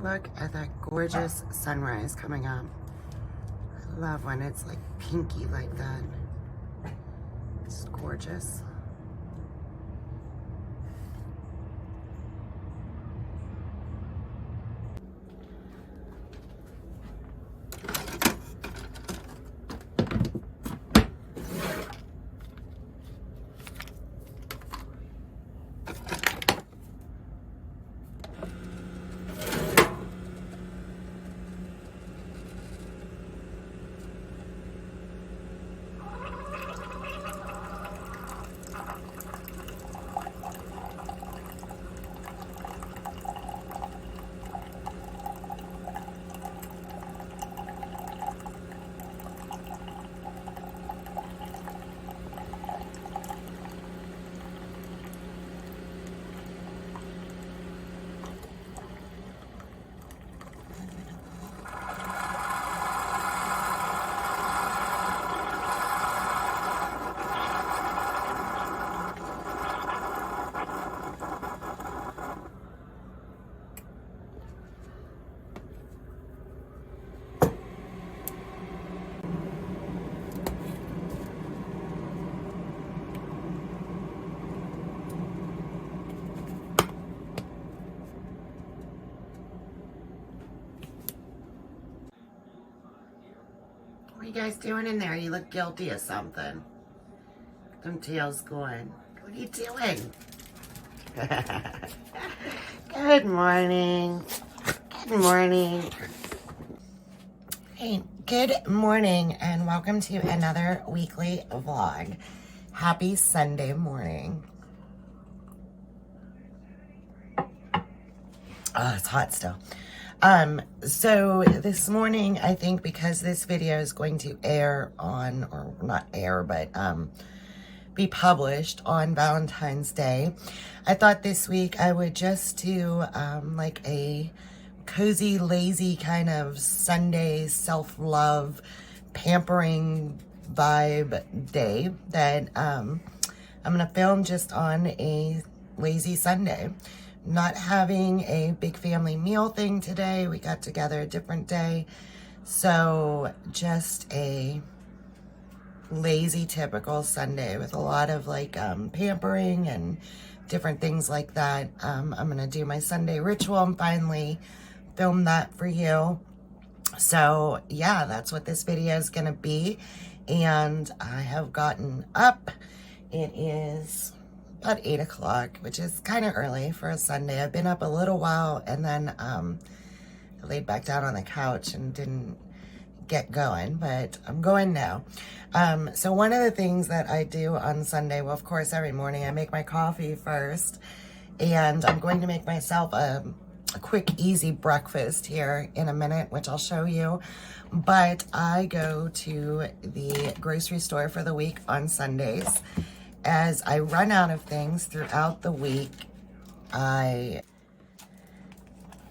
Look at that gorgeous sunrise coming up. I love when it's like pinky like that. It's gorgeous. What are you guys doing in there? You look guilty of something. Them tails going. What are you doing? Good morning. Good morning. Hey, good morning and welcome to another weekly vlog. Happy Sunday morning. Oh, it's hot still. So this morning, I think because this video is going to air on, or not air, but, be published on Valentine's Day, I thought this week I would just do, like a cozy, lazy kind of Sunday self-love pampering vibe day that, I'm going to film just on a lazy Sunday. Not having a big family meal thing today. We got together a different day. So just a lazy, typical Sunday with a lot of like pampering and different things like that. I'm going to do my Sunday ritual and finally film that for you. So yeah, that's what this video is going to be. And I have gotten up. It is about 8 o'clock, which is kind of early for a Sunday. I've been up a little while and then I laid back down on the couch and didn't get going, but I'm going now. So one of the things that I do on Sunday, well, of course, every morning I make my coffee first, and I'm going to make myself a quick, easy breakfast here in a minute, which I'll show you. But I go to the grocery store for the week on Sundays. As I run out of things throughout the week, I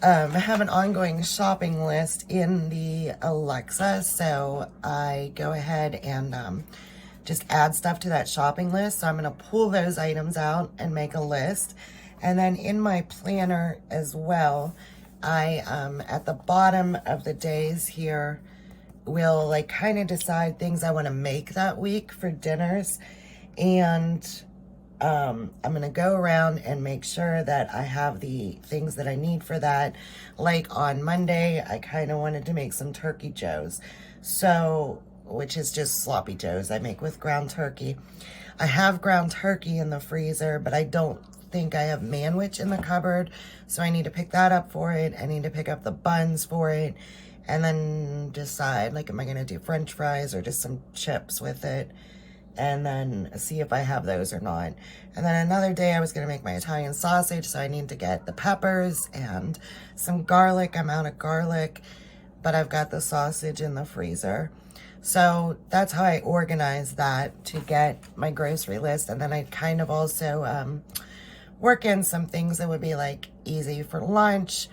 have an ongoing shopping list in the Alexa, so I go ahead and just add stuff to that shopping list. So I'm going to pull those items out and make a list. And then in my planner as well, I, at the bottom of the days here, will like kind of decide things I want to make that week for dinners. And I'm going to go around and make sure that I have the things that I need for that. Like on Monday, I kind of wanted to make some turkey joes. So, which is just sloppy joes I make with ground turkey. I have ground turkey in the freezer, but I don't think I have manwich in the cupboard. So I need to pick that up for it. I need to pick up the buns for it. And then decide, like, am I going to do French fries or just some chips with it? And then see if I have those or not. And then another day I was gonna make my Italian sausage, so I need to get the peppers and some garlic. I'm out of garlic, but I've got the sausage in the freezer. So that's how I organize that to get my grocery list. And then I kind of also work in some things that would be like easy for lunch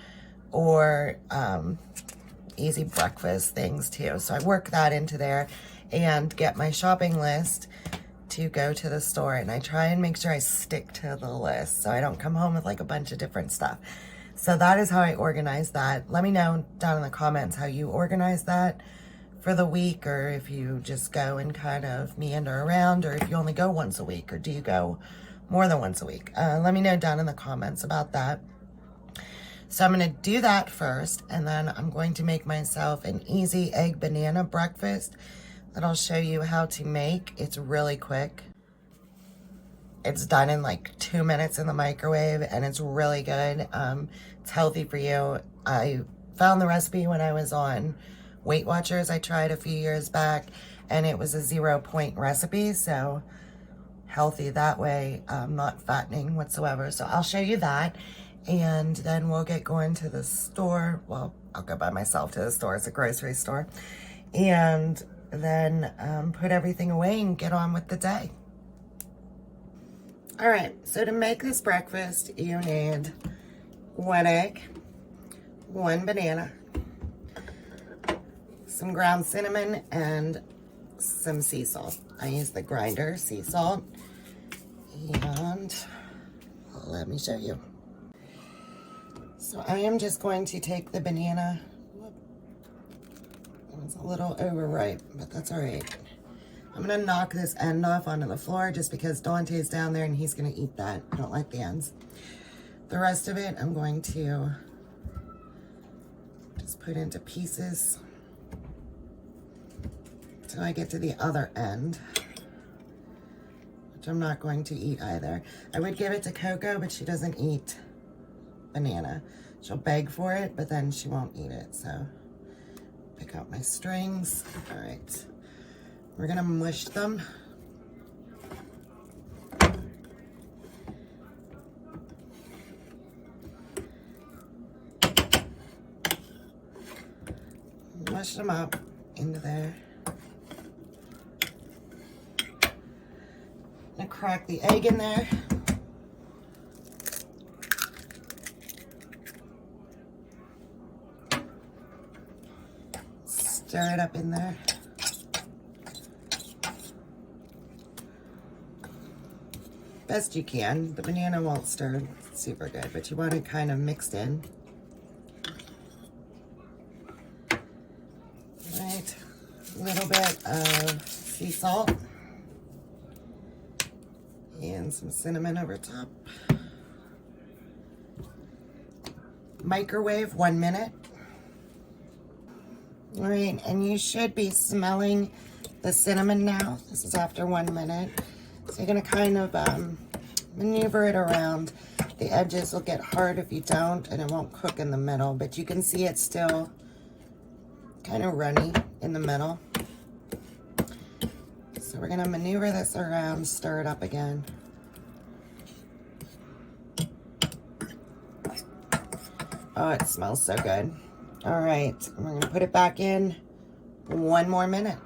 or easy breakfast things too. So I work that into there and get my shopping list to go to the store, and I try and make sure I stick to the list so I don't come home with like a bunch of different stuff. So that is how I organize that. Let me know down in the comments how you organize that for the week, or if you just go and kind of meander around, or if you only go once a week, or do you go more than once a week? Let me know down in the comments about that. So I'm going to do that first, and then I'm going to make myself an easy egg banana breakfast that I'll show you how to make. It's really quick. It's done in like 2 minutes in the microwave, and it's really good. It's healthy for you. I found the recipe when I was on Weight Watchers. I tried a few years back, and it was a 0-point recipe, so healthy that way, not fattening whatsoever. So I'll show you that, and then we'll get going to the store. Well, I'll go by myself to the store. It's a grocery store, and then put everything away and get on with the day. All right, so to make this breakfast, you need 1 egg, 1 banana, some ground cinnamon, and some sea salt. I use the grinder sea salt, and let me show you. So I am just going to take the banana. It's a little overripe, but that's all right. I'm gonna knock this end off onto the floor just because Dante's down there and he's gonna eat that. I don't like the ends. The rest of it I'm going to just put into pieces till I get to the other end, which I'm not going to eat either. I would give it to Coco, but she doesn't eat banana. She'll beg for it, but then she won't eat it. So pick out my strings. All right, we're gonna mush them. Mush them up into there. I'm gonna crack the egg in there. Stir it up in there. Best you can. The banana won't stir super good, but you want it kind of mixed in. Right, a little bit of sea salt and some cinnamon over top. Microwave 1 minute. All right, and you should be smelling the cinnamon now. This is after 1 minute. So you're gonna kind of maneuver it around. The edges will get hard if you don't, and it won't cook in the middle, but you can see it's still kind of runny in the middle. So we're gonna maneuver this around, stir it up again. Oh, it smells so good. All right, we're gonna put it back in 1 more minute.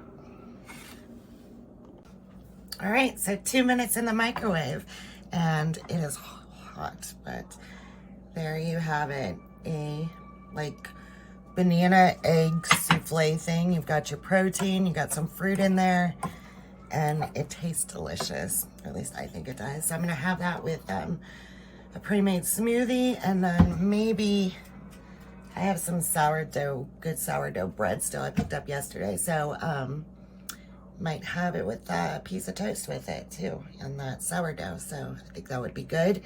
All right, so 2 minutes in the microwave, and it is hot, but there you have it. A like banana egg souffle thing. You've got your protein, you got some fruit in there, and it tastes delicious. Or at least I think it does. So I'm gonna have that with a pre-made smoothie, and then maybe I have some sourdough, good sourdough bread still I picked up yesterday. So might have it with a piece of toast with it too, and that sourdough. So I think that would be good.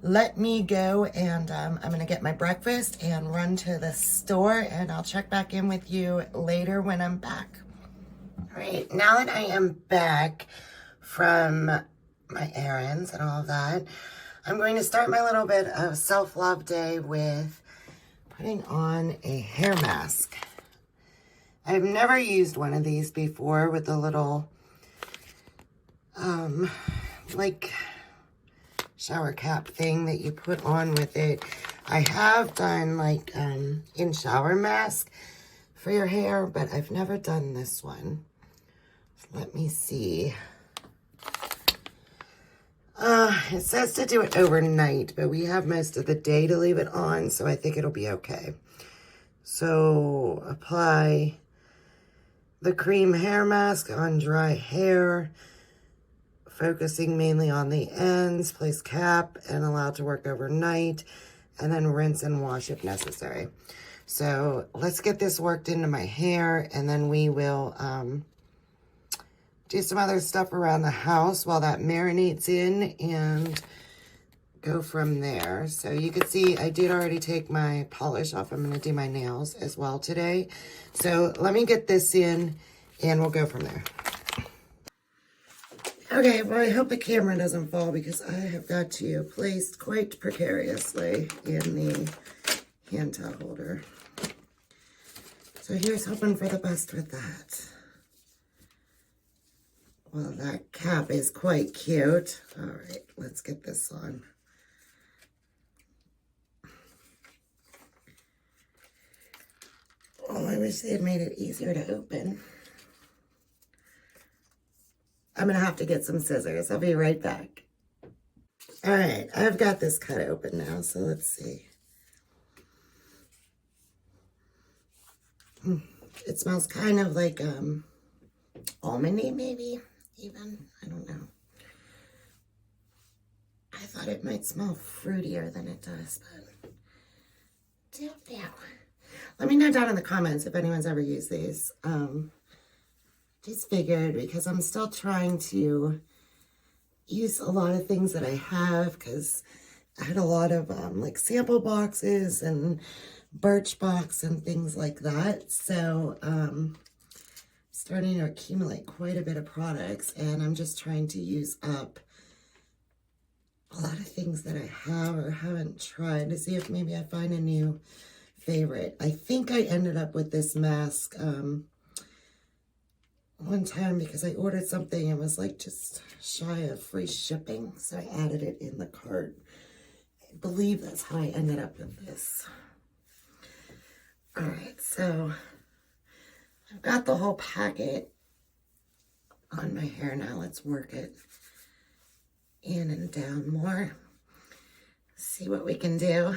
Let me go, and I'm gonna get my breakfast and run to the store, and I'll check back in with you later when I'm back. All right, now that I am back from my errands and all of that, I'm going to start my little bit of self-love day with putting on a hair mask. I've never used one of these before with the little, like shower cap thing that you put on with it. I have done like in shower mask for your hair, but I've never done this one. So let me see. It says to do it overnight, but we have most of the day to leave it on, so I think it'll be okay. So apply the cream hair mask on dry hair, focusing mainly on the ends. Place cap and allow to work overnight. and then rinse and wash if necessary. So let's get this worked into my hair, and then we will do some other stuff around the house while that marinates in and go from there. So you can see I did already take my polish off. I'm going to do my nails as well today. So let me get this in and we'll go from there. Okay, well, I hope the camera doesn't fall because I have got you placed quite precariously in the hand towel holder. So here's hoping for the best with that. Well, that cap is quite cute. All right, let's get this on. Oh, I wish they had made it easier to open. I'm going to have to get some scissors. I'll be right back. All right, I've got this cut open now, so let's see. It smells kind of like almondy, maybe, even. I don't know. I thought it might smell fruitier than it does, but let me know down in the comments if anyone's ever used these. Just figured, because I'm still trying to use a lot of things that I have, because I had a lot of like sample boxes and Birchbox and things like that. So starting to accumulate quite a bit of products, and I'm just trying to use up a lot of things that I have or haven't tried to see if maybe I find a new favorite. I think I ended up with this mask one time because I ordered something and was like just shy of free shipping, so I added it in the cart. I believe that's how I ended up with this. All right, so I've got the whole packet on my hair now. Let's work it in and down more. See what we can do.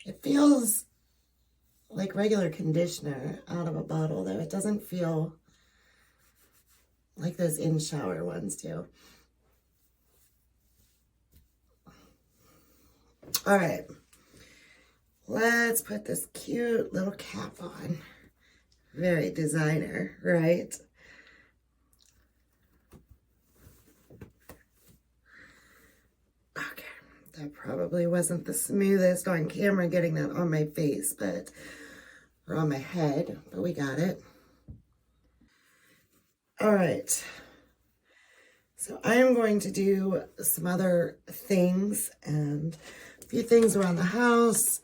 It feels like regular conditioner out of a bottle, though. It doesn't feel like those in-shower ones do. All right, let's put this cute little cap on. Very designer, right? Okay, that probably wasn't the smoothest on camera getting that on my face, or on my head, but we got it. All right. So I am going to do some other things and a few things around the house,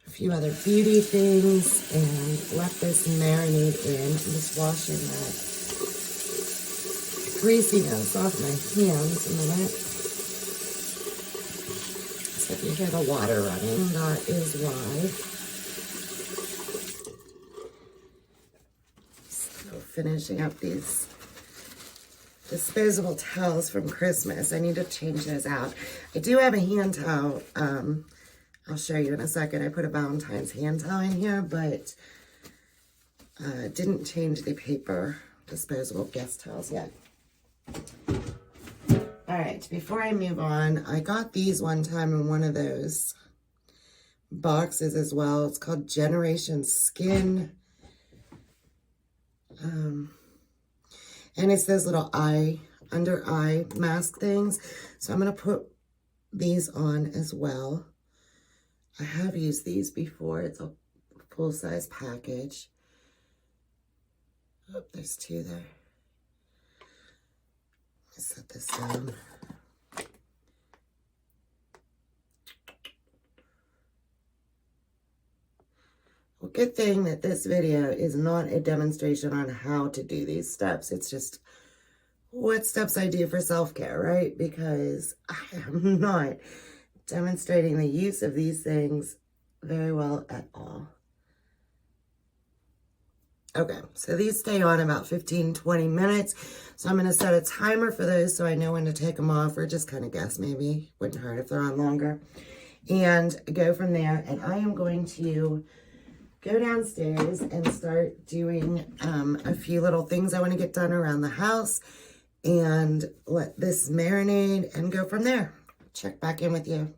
a few other beauty things, and let this marinate in. I'm just washing that greasiness off my hands a minute. So if you hear the water running, that is why. So finishing up these disposable towels from Christmas. I need to change those out. I do have a hand towel. I'll show you in a second. I put a Valentine's hand towel in here, but didn't change the paper disposable guest towels yet. All right, before I move on, I got these one time in one of those boxes as well. It's called Generation Skin. And it's those little under eye mask things. So I'm going to put these on as well. I have used these before. It's a full-size package. Oh, there's two there. Let's set this down. Well, good thing that this video is not a demonstration on how to do these steps. It's just what steps I do for self-care, right? Because I am not demonstrating the use of these things very well at all. Okay, so these stay on about 15-20 minutes. So I'm going to set a timer for those so I know when to take them off, or just kind of guess maybe. Wouldn't hurt if they're on longer. And go from there. And I am going to go downstairs and start doing a few little things I want to get done around the house. and let this marinate and go from there. Check back in with you.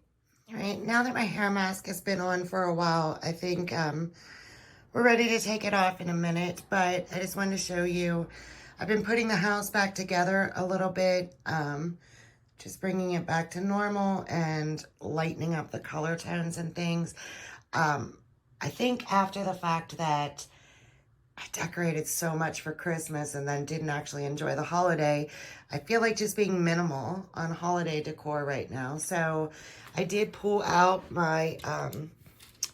All right, now that my hair mask has been on for a while, I think we're ready to take it off in a minute, but I just wanted to show you, I've been putting the house back together a little bit, just bringing it back to normal and lightening up the color tones and things. I think after the fact that I decorated so much for Christmas and then didn't actually enjoy the holiday, I feel like just being minimal on holiday decor right now. So I did pull out my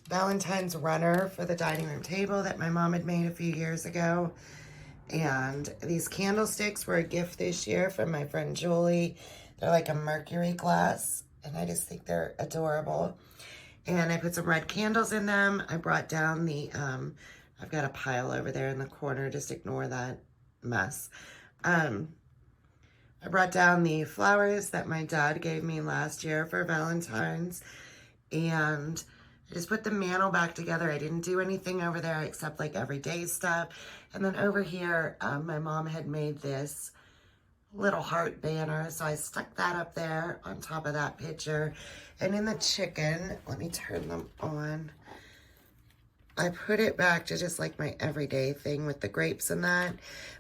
Valentine's runner for the dining room table that my mom had made a few years ago. And these candlesticks were a gift this year from my friend Julie. They're like a mercury glass, and I just think they're adorable. And I put some red candles in them. I brought down the, I've got a pile over there in the corner, just ignore that mess. I brought down the flowers that my dad gave me last year for Valentine's, and I just put the mantle back together. I didn't do anything over there except like everyday stuff. And then over here, my mom had made this little heart banner, so I stuck that up there on top of that picture. And in the chicken, let me turn them on. I put it back to just like my everyday thing with the grapes and that.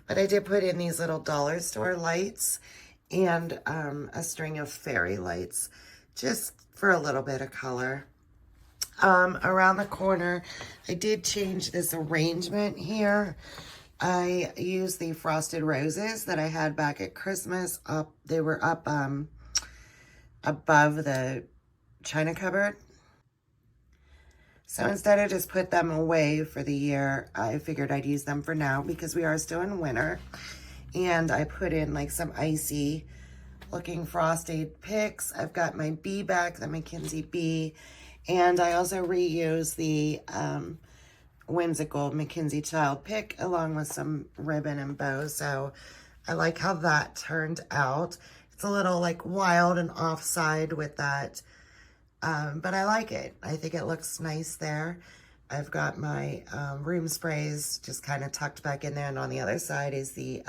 But I did put in these little dollar store lights and a string of fairy lights, just for a little bit of color. Around the corner, I did change this arrangement here. I used the frosted roses that I had back at Christmas up. They were up above the china cupboard. So instead of just put them away for the year, I figured I'd use them for now because we are still in winter. And I put in like some icy looking frosted picks. I've got my bee back, the Mackenzie bee. And I also reuse the whimsical Mackenzie child pick along with some ribbon and bow. So I like how that turned out. It's a little like wild and offside with that. But I like it. I think it looks nice there. I've got my room sprays just kind of tucked back in there. And on the other side is the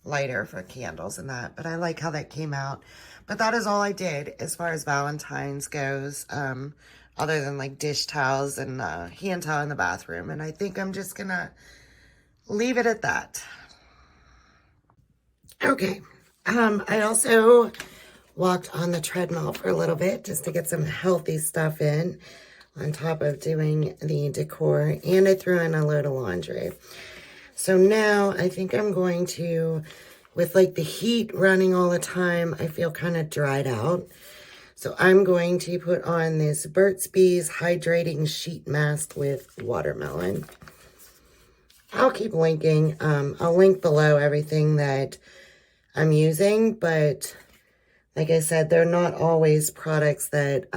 lighter for candles and that. But I like how that came out. But that is all I did as far as Valentine's goes, other than like dish towels and hand towel in the bathroom. And I think I'm just gonna leave it at that. Okay, I also walked on the treadmill for a little bit just to get some healthy stuff in on top of doing the decor, and I threw in a load of laundry. So now I think I'm going to, with like the heat running all the time, I feel kind of dried out. So I'm going to put on this Burt's Bees Hydrating Sheet Mask with watermelon. I'll keep linking. I'll link below everything that I'm using, but like I said, they're not always products that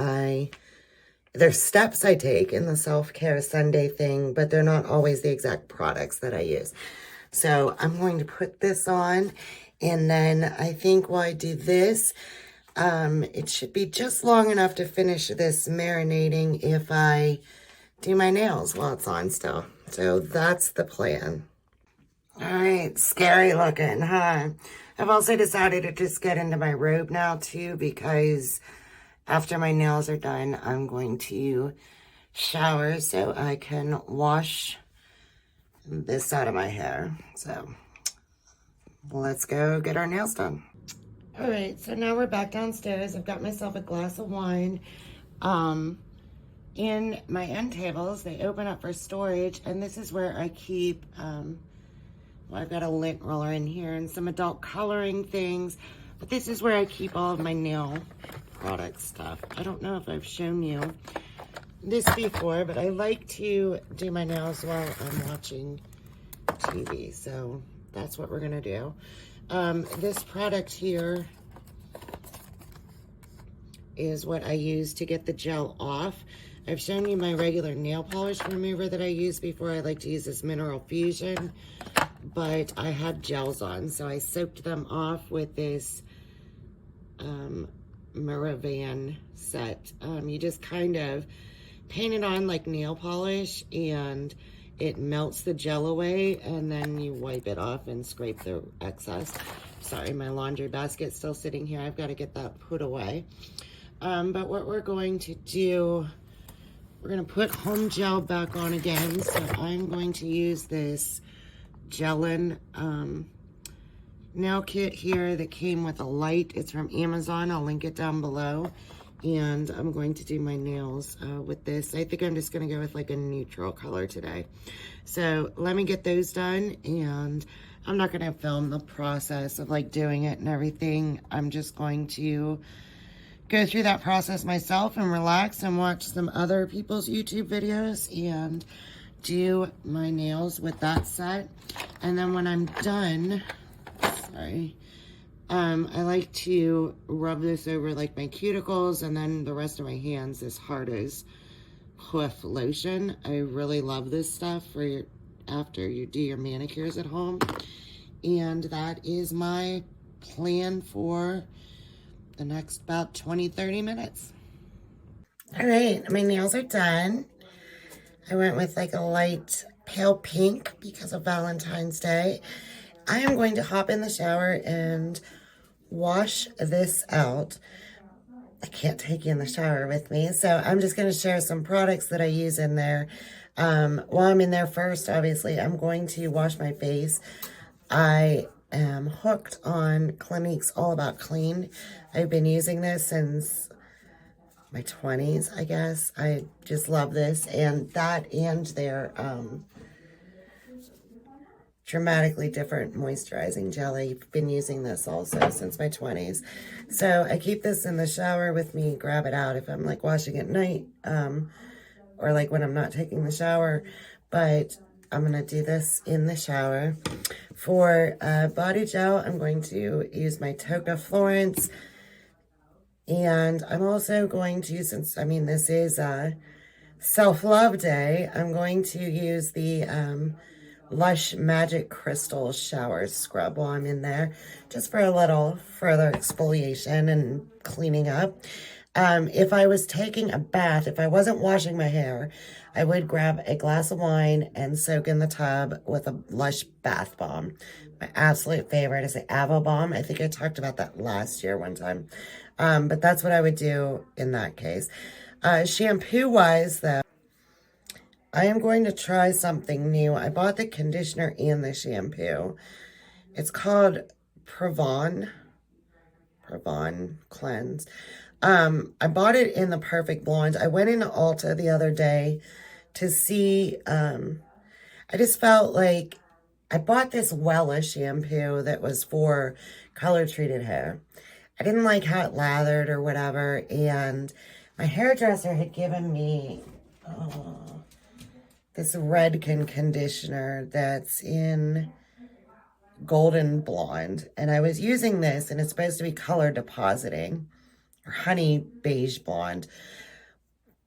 they're steps I take in the self-care Sunday thing, but they're not always the exact products that I use. So I'm going to put this on, and then I think while I do this, it should be just long enough to finish this marinating if I do my nails while it's on still. So that's the plan. All right, scary looking, huh? I've also decided to just get into my robe now too, because after my nails are done, I'm going to shower so I can wash this out of my hair. So let's go get our nails done. All right, so now we're back downstairs. I've got myself a glass of wine. In my end tables, they open up for storage, and this is where I keep, well, I've got a lint roller in here and some adult coloring things, but this is where I keep all of my nail product stuff. I don't know if I've shown you this before, but I like to do my nails while I'm watching TV, so that's what we're gonna do. This product here is what I use to get the gel off. I've shown you my regular nail polish remover that I used before. I like to use this Mineral Fusion, but I had gels on, so I soaked them off with this Maravan set. You just kind of paint it on like nail polish, and It melts the gel away, and then you wipe it off and scrape the excess. Sorry, my laundry basket's still sitting here. I've got to get that put away. But what we're going to do, we're going to put home gel back on again. So I'm going to use this Gelin nail kit here that came with a light. It's from Amazon. I'll link it down below. And I'm going to do my nails with this. I think I'm just going to go with like a neutral color today. So let me get those done, and I'm not going to film the process of like doing it and everything. I'm just going to go through that process myself and relax and watch some other people's YouTube videos and do my nails with that set. And then when I'm done, sorry, I like to rub this over like my cuticles and then the rest of my hands, this Hardest Hoof lotion. I really love this stuff for your, after you do your manicures at home. And that is my plan for the next about 20-30 minutes. All right, my nails are done. I went with like a light pale pink because of Valentine's Day. I am going to hop in the shower and wash this out. I can't take you in the shower with me, so I'm just going to share some products that I use in there. While I'm in there, first, obviously, I'm going to wash my face. I am hooked on Clinique's All About Clean. I've been using this since my 20s, I guess. I just love this, and that and their dramatically different moisturizing jelly. I've been using this also since my 20s. So I keep this in the shower with me, grab it out if I'm like washing at night, or like when I'm not taking the shower. But I'm going to do this in the shower. For body gel, I'm going to use my Toca Florence. And I'm also going to, since, I mean, this is a self-love day, I'm going to use the Lush Magic Crystal Shower Scrub while I'm in there, just for a little further exfoliation and cleaning up. If I was taking a bath, if I wasn't washing my hair, I would grab a glass of wine and soak in the tub with a Lush bath bomb. My absolute favorite is the Avo Bomb. I think I talked about that last year one time. But that's what I would do in that case. Shampoo-wise, though, I am going to try something new. I bought the conditioner and the shampoo. It's called Pravon Cleanse. I bought it in the Perfect Blonde. I went into Ulta the other day to see, I just felt like I bought this Wella shampoo that was for color-treated hair. I didn't like how it lathered or whatever, and my hairdresser had given me this Redken conditioner that's in Golden Blonde, and I was using this, and it's supposed to be color depositing, or honey beige blonde,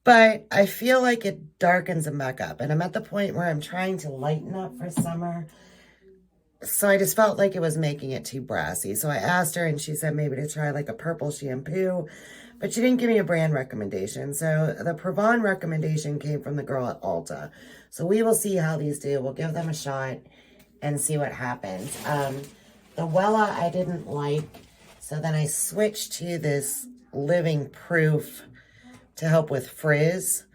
but I feel like it darkens them back up, and I'm at the point where I'm trying to lighten up for summer, so I just felt like it was making it too brassy. So I asked her, and she said maybe to try like a purple shampoo, but she didn't give me a brand recommendation. So the Pravon recommendation came from the girl at Ulta. So we will see how these do. We'll give them a shot and see what happens. The Wella I didn't like, so then I switched to this Living Proof to help with frizz.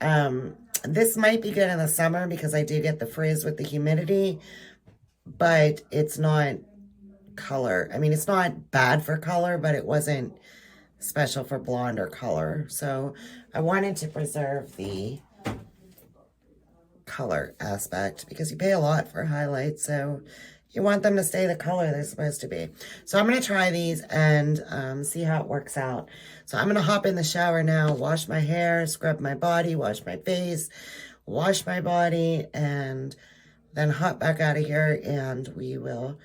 This might be good in the summer because I do get the frizz with the humidity, but it's not color. I mean, it's not bad for color, but it wasn't special for blonde or color. So I wanted to preserve the color aspect because you pay a lot for highlights. So you want them to stay the color they're supposed to be. So I'm going to try these and see how it works out. So I'm going to hop in the shower now, wash my hair, scrub my body, wash my face, wash my body, and then hop back out of here, and we will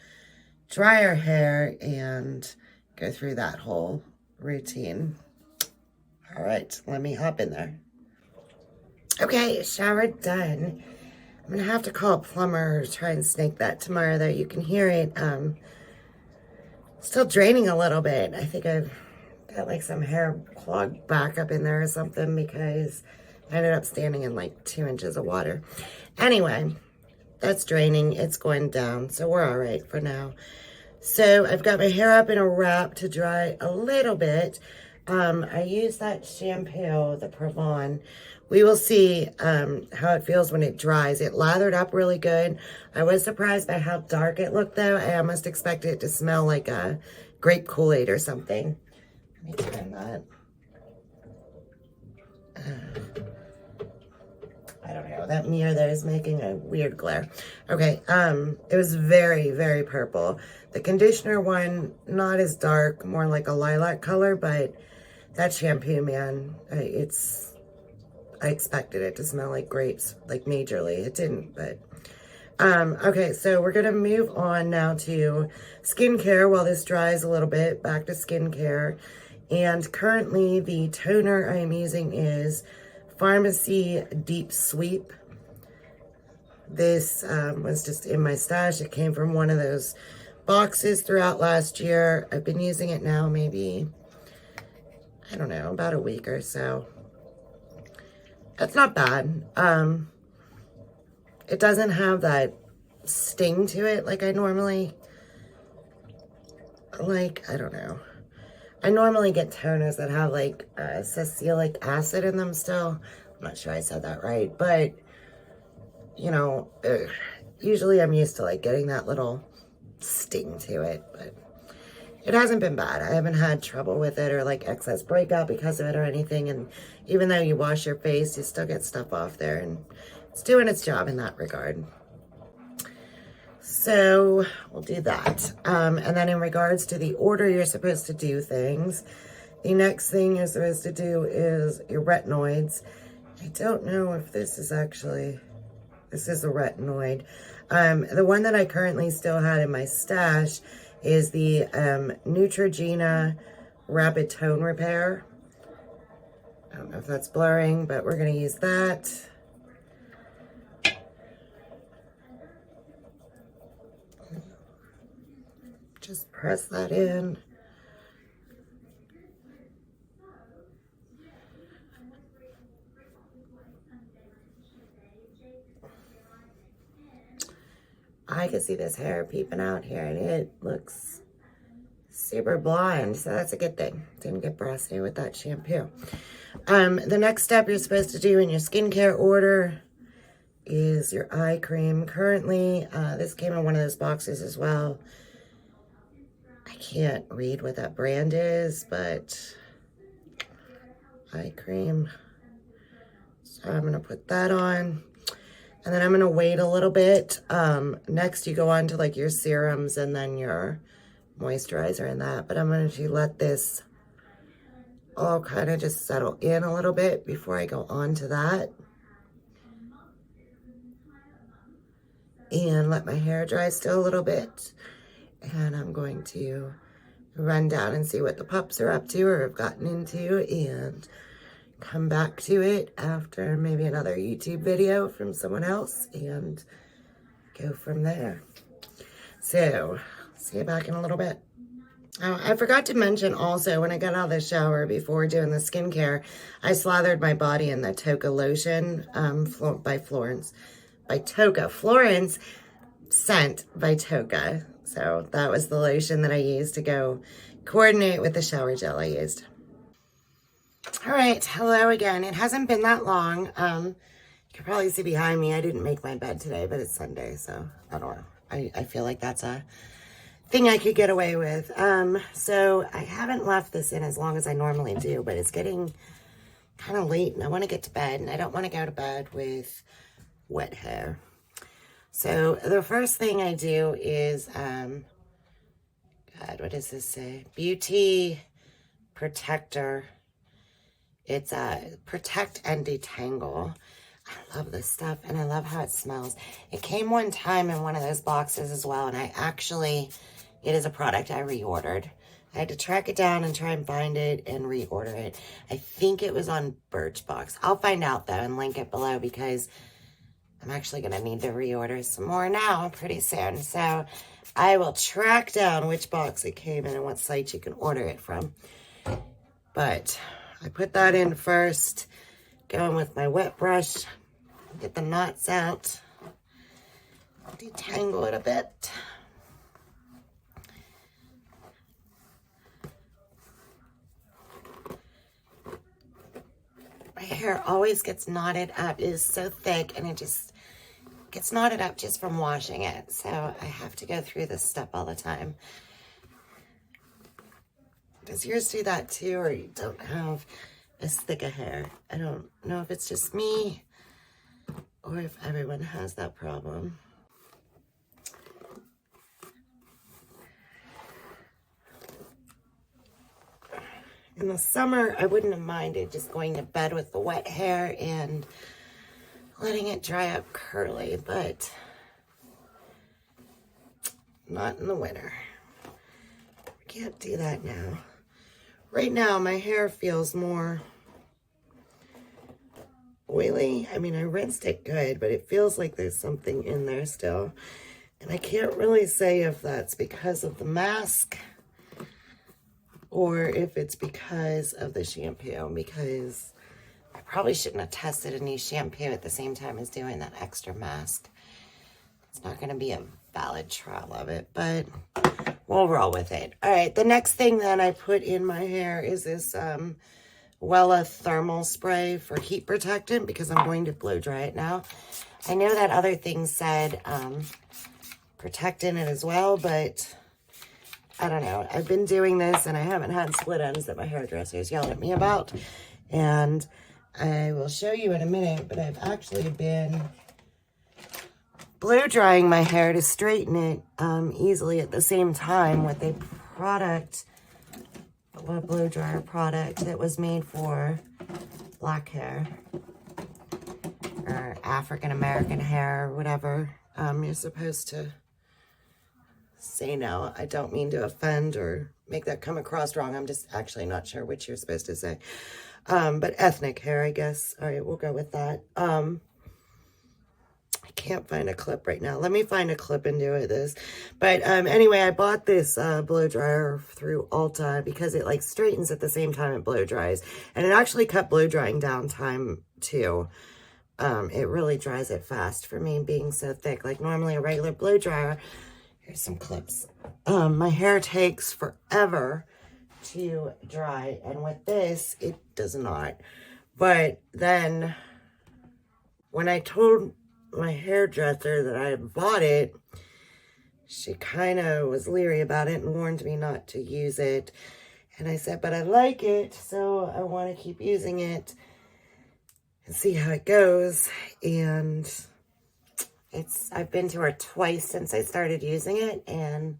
dry our hair and go through that whole routine. All right, let me hop in there. Okay, shower done. I'm gonna have to call a plumber or try and snake that tomorrow, though. You can hear it still draining a little bit. I think I've got like some hair clogged back up in there or something because I ended up standing in like 2 inches of water. Anyway, that's draining. It's going down, so we're all right for now. So I've got my hair up in a wrap to dry a little bit. I use that shampoo, the Provon. We will see how it feels when it dries. It lathered up really good. I was surprised by how dark it looked though. I almost expected it to smell like a grape Kool-Aid or something. Let me turn that. I don't know. That mirror there is making a weird glare. Okay, it was very, very purple. The conditioner one, not as dark, more like a lilac color, but that shampoo, man, I expected it to smell like grapes, like majorly. It didn't, but okay, so we're gonna move on now to skincare while this dries a little bit. Back to skincare. And currently the toner I'm using is Pharmacy Deep Sweep. This was just in my stash. It came from one of those boxes throughout last year. I've been using it now maybe, I don't know, about a week or so. It's not bad. It doesn't have that sting to it like I normally, I don't know. I normally get toners that have like salicylic acid in them still. I'm not sure I said that right, but you know, usually I'm used to like getting that little sting to it, but it hasn't been bad. I haven't had trouble with it or like excess breakout because of it or anything. And even though you wash your face, you still get stuff off there, and it's doing its job in that regard. So we'll do that. And then in regards to the order you're supposed to do things, the next thing you're supposed to do is your retinoids. I don't know if this is actually, this is a retinoid. The one that I currently still had in my stash is the Neutrogena Rapid Tone Repair. I don't know if that's blurring, but we're going to use that. Just press that in. I can see this hair peeping out here, and it looks super blonde, so that's a good thing. Didn't get brassy with that shampoo. The next step you're supposed to do in your skincare order is your eye cream. Currently, this came in one of those boxes as well. I can't read what that brand is, but eye cream. So I'm going to put that on. And then I'm going to wait a little bit. Next, you go on to like your serums and then your moisturizer and that. But I'm going to let this all kind of just settle in a little bit before I go on to that. And let my hair dry still a little bit. And I'm going to run down and see what the pups are up to or have gotten into and come back to it after maybe another YouTube video from someone else and go from there. So, see you back in a little bit. Oh, I forgot to mention also, when I got out of the shower before doing the skincare, I slathered my body in the Toka lotion by Florence. By Toka. Florence scent by Toka. So that was the lotion that I used to go coordinate with the shower gel I used. All right, hello again. It hasn't been that long. You can probably see behind me, I didn't make my bed today, but it's Sunday, so I don't know. I feel like that's a thing I could get away with. So I haven't left this in as long as I normally do, but it's getting kind of late and I want to get to bed, and I don't want to go to bed with wet hair. So the first thing I do is, God, what does this say? Beauty Protector. It's a Protect and Detangle. I love this stuff, and I love how it smells. It came one time in one of those boxes as well, and it is a product I reordered. I had to track it down and try and find it and reorder it. I think it was on Birchbox. I'll find out, though, and link it below, because I'm actually going to need to reorder some more now pretty soon. So I will track down which box it came in and what site you can order it from. But I put that in first. Going with my wet brush, get the knots out, detangle it a bit. My hair always gets knotted up. It is so thick and it just gets knotted up just from washing it. So I have to go through this step all the time. Does yours do that too, or you don't have as thick a hair? I don't know if it's just me or if everyone has that problem. In the summer, I wouldn't have minded just going to bed with the wet hair and letting it dry up curly, but not in the winter. Can't do that now. Right now, my hair feels more oily. I mean, I rinsed it good, but it feels like there's something in there still. And I can't really say if that's because of the mask or if it's because of the shampoo, because I probably shouldn't have tested a new shampoo at the same time as doing that extra mask. It's not going to be a valid trial of it, but we'll roll with it. All right, the next thing that I put in my hair is this Wella thermal spray for heat protectant because I'm going to blow dry it now. I know that other things said protect in it as well, but I don't know. I've been doing this and I haven't had split ends that my hairdressers yelled at me about. And I will show you in a minute, but I've actually been blow drying my hair to straighten it easily at the same time with a product, a blow dryer product that was made for black hair or African American hair or whatever. You're supposed to say no. I don't mean to offend or make that come across wrong. I'm just actually not sure what you're supposed to say. But ethnic hair, I guess. All right, we'll go with that. I can't find a clip right now. Let me find a clip and do this. But anyway, I bought this blow dryer through Ulta because it like straightens at the same time it blow dries. And it actually cut blow drying down time too. It really dries it fast for me being so thick. Like normally a regular blow dryer, here's some clips. My hair takes forever to dry, and with this it does not. But then when I told my hairdresser that I had bought it, she kind of was leery about it and warned me not to use it. And I said, but I like it, so I want to keep using it and see how it goes. And I've been to her twice since I started using it, and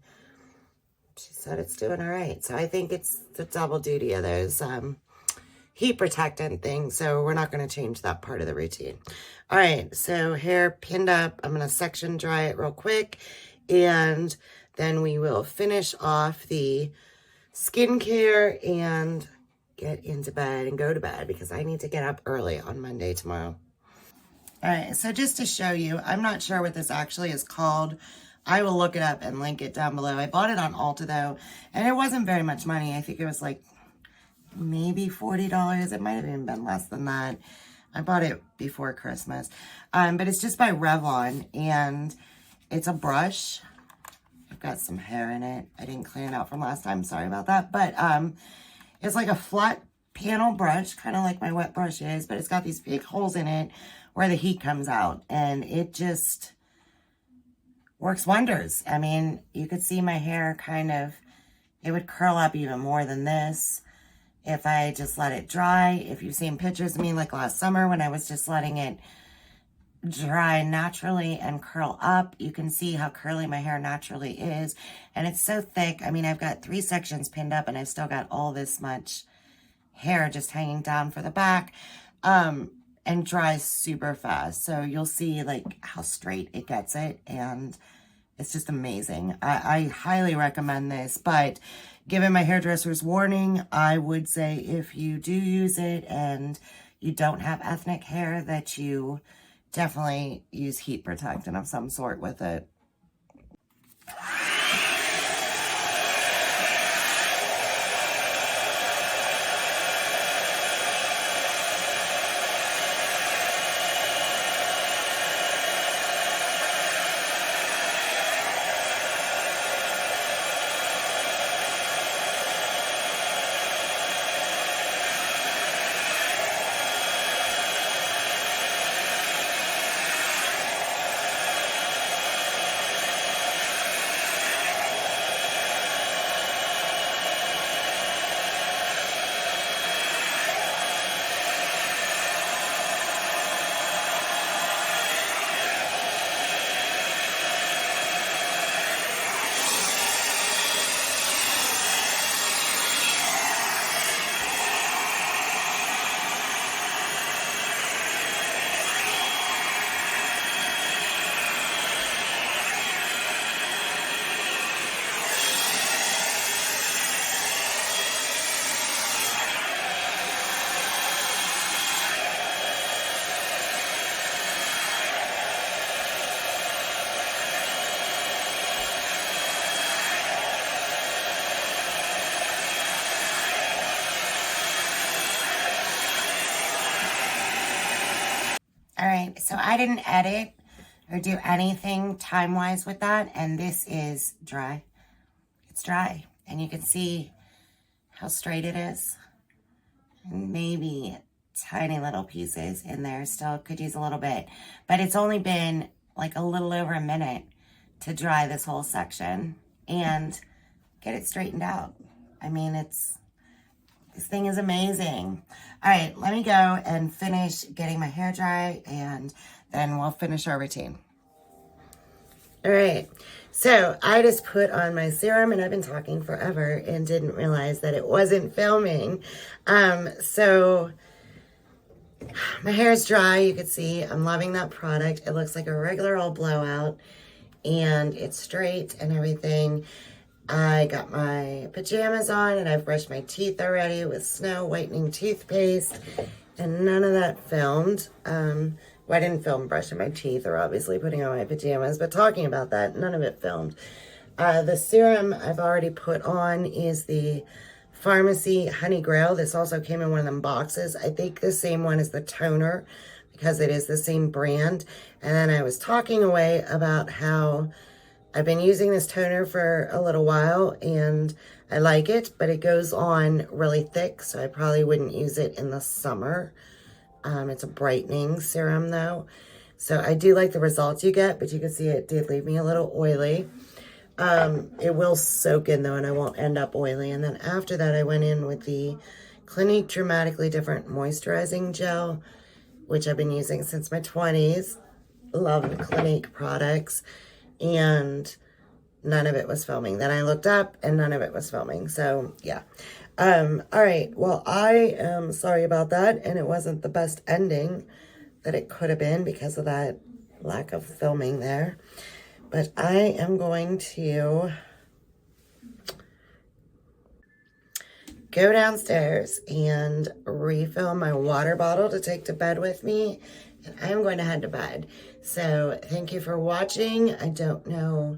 she said it's doing all right. So I think it's the double duty of those heat protectant things. So we're not going to change that part of the routine. All right, so hair pinned up. I'm going to section dry it real quick, and then we will finish off the skincare and get into bed and go to bed because I need to get up early on Monday tomorrow. All right, so just to show you, I'm not sure what this actually is called. I will look it up and link it down below. I bought it on Ulta though, and it wasn't very much money. I think it was like maybe $40. It might have even been less than that. I bought it before Christmas. But it's just by Revlon, and it's a brush. I've got some hair in it. I didn't clean it out from last time. Sorry about that. But it's like a flat panel brush, kind of like my wet brush is, but it's got these big holes in it where the heat comes out, and it just works wonders. I mean, you could see my hair kind of, it would curl up even more than this if I just let it dry. If you've seen pictures of me like last summer when I was just letting it dry naturally and curl up, you can see how curly my hair naturally is. And it's so thick. I mean, I've got 3 sections pinned up and I've still got all this much hair just hanging down for the back, and dries super fast. So you'll see like how straight it gets it, and it's just amazing. I highly recommend this, but given my hairdresser's warning, I would say if you do use it and you don't have ethnic hair, that you definitely use heat protectant of some sort with it. so I didn't edit or do anything time-wise with that, and this is dry. It's dry, and you can see how straight it is. And maybe tiny little pieces in there still could use a little bit, but it's only been like a little over a minute to dry this whole section and get it straightened out. I mean, this thing is amazing. All right, let me go and finish getting my hair dry, and then we'll finish our routine. All right, so I just put on my serum, and I've been talking forever and didn't realize that it wasn't filming. So my hair is dry. You can see I'm loving that product. It looks like a regular old blowout, and it's straight and everything. I got my pajamas on, and I've brushed my teeth already with Snow Whitening toothpaste, and none of that filmed. Well, I didn't film brushing my teeth or obviously putting on my pajamas, but talking about that, none of it filmed. The serum I've already put on is the Pharmacy Honey Grail. This also came in one of them boxes. I think the same one as the toner because it is the same brand. And then I was talking away about how I've been using this toner for a little while and I like it, but it goes on really thick, so I probably wouldn't use it in the summer. It's a brightening serum though. So I do like the results you get, but you can see it did leave me a little oily. It will soak in though, and I won't end up oily. And then after that, I went in with the Clinique Dramatically Different Moisturizing Gel, which I've been using since my 20s. Love the Clinique products. And none of it was filming. Then I looked up and none of it was filming. So yeah. All right. Well, I am sorry about that. And it wasn't the best ending that it could have been because of that lack of filming there. But I am going to go downstairs and refill my water bottle to take to bed with me. And I'm going to head to bed. So thank you for watching. I don't know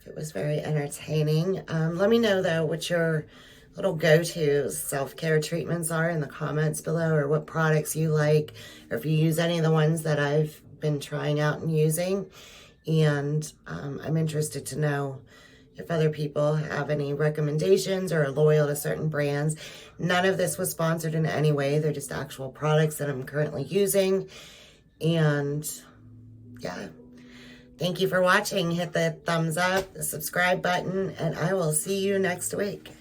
if it was very entertaining. Let me know though what your little go-to self-care treatments are in the comments below, or what products you like, or if you use any of the ones that I've been trying out and using. And I'm interested to know if other people have any recommendations or are loyal to certain brands. None of this was sponsored in any way. They're just actual products that I'm currently using. And yeah, thank you for watching. Hit the thumbs up, the subscribe button, and I will see you next week.